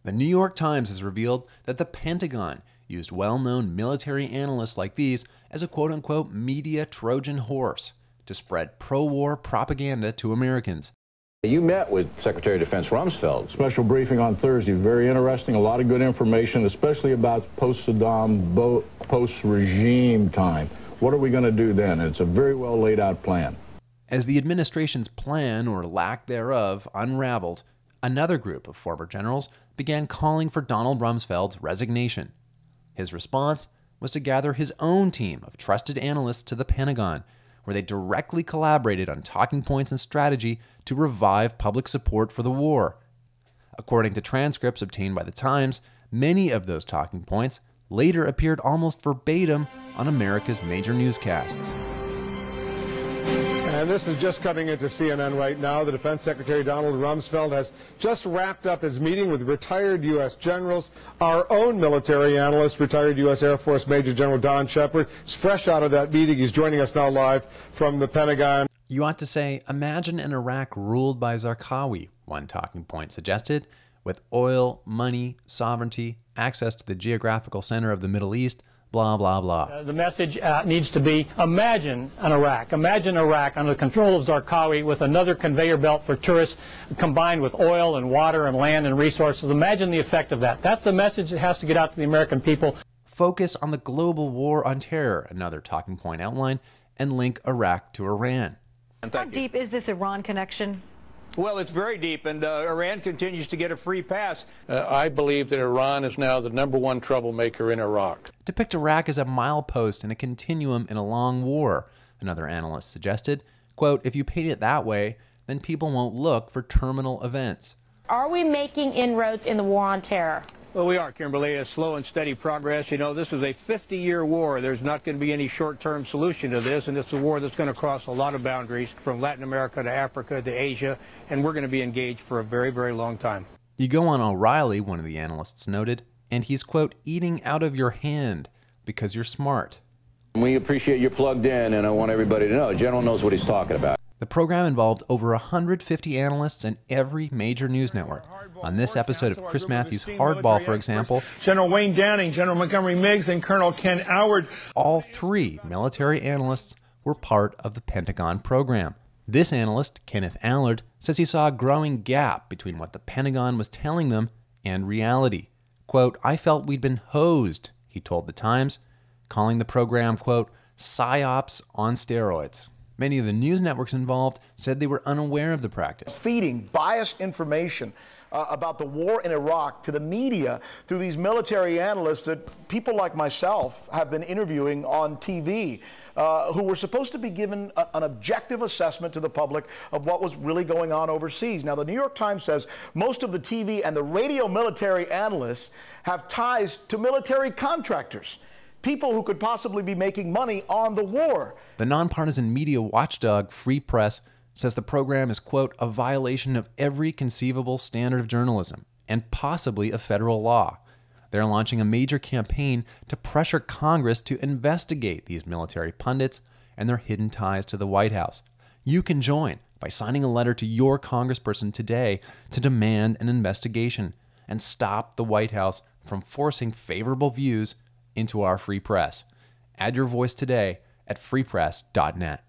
The New York Times has revealed that the Pentagon used well-known military analysts like these as a quote-unquote media Trojan horse to spread pro-war propaganda to Americans. You met with Secretary of Defense Rumsfeld. Special briefing on Thursday, very interesting, a lot of good information, especially about post-Saddam, post-regime time. What are we going to do then? It's a very well laid out plan. As the administration's plan, or lack thereof, unraveled, another group of former generals began calling for Donald Rumsfeld's resignation. His response was to gather his own team of trusted analysts to the Pentagon, where they directly collaborated on talking points and strategy to revive public support for the war. According to transcripts obtained by the Times, many of those talking points later appeared almost verbatim on America's major newscasts. And this is just coming into CNN right now. The Defense Secretary Donald Rumsfeld has just wrapped up his meeting with retired U.S. generals. Our own military analyst, retired U.S. Air Force Major General Don Shepard, is fresh out of that meeting. He's joining us now live from the Pentagon. You ought to say, imagine an Iraq ruled by Zarqawi, one talking point suggested, with oil, money, sovereignty, access to the geographical center of the Middle East, blah, blah, blah. The message needs to be, imagine an Iraq. Imagine Iraq under the control of Zarqawi with another conveyor belt for tourists combined with oil and water and land and resources. Imagine the effect of that. That's the message that has to get out to the American people. Focus on the global war on terror, another talking point outline, and link Iraq to Iran. How deep is this Iran connection? Well, it's very deep, and Iran continues to get a free pass. I believe that Iran is now the #1 troublemaker in Iraq. Depict Iraq as a milepost in a continuum in a long war, another analyst suggested. Quote, if you paint it that way, then people won't look for terminal events. Are we making inroads in the war on terror? Well, we are, Kimberly. A slow and steady progress. You know, this is a 50-year war. There's not going to be any short-term solution to this, and it's a war that's going to cross a lot of boundaries from Latin America to Africa to Asia, and we're going to be engaged for a very, very long time. You go on O'Reilly, one of the analysts noted, and he's, quote, eating out of your hand because you're smart. We appreciate you're plugged in, and I want everybody to know, General knows what he's talking about. The program involved over 150 analysts and every major news network. On this episode of Chris Matthews' Hardball, for example, General Wayne Downing, General Montgomery Meigs, and Colonel Ken Howard. All three military analysts were part of the Pentagon program. This analyst, Kenneth Allard, says he saw a growing gap between what the Pentagon was telling them and reality. Quote, I felt we'd been hosed, he told the Times, calling the program, quote, psyops on steroids. Many of the news networks involved said they were unaware of the practice. Feeding biased information about the war in Iraq to the media through these military analysts that people like myself have been interviewing on TV, who were supposed to be given an objective assessment to the public of what was really going on overseas. Now, the New York Times says most of the TV and the radio military analysts have ties to military contractors, people who could possibly be making money on the war. The nonpartisan media watchdog Free Press says the program is, quote, a violation of every conceivable standard of journalism and possibly a federal law. They're launching a major campaign to pressure Congress to investigate these military pundits and their hidden ties to the White House. You can join by signing a letter to your congressperson today to demand an investigation and stop the White House from forcing favorable views into our free press. Add your voice today at freepress.net.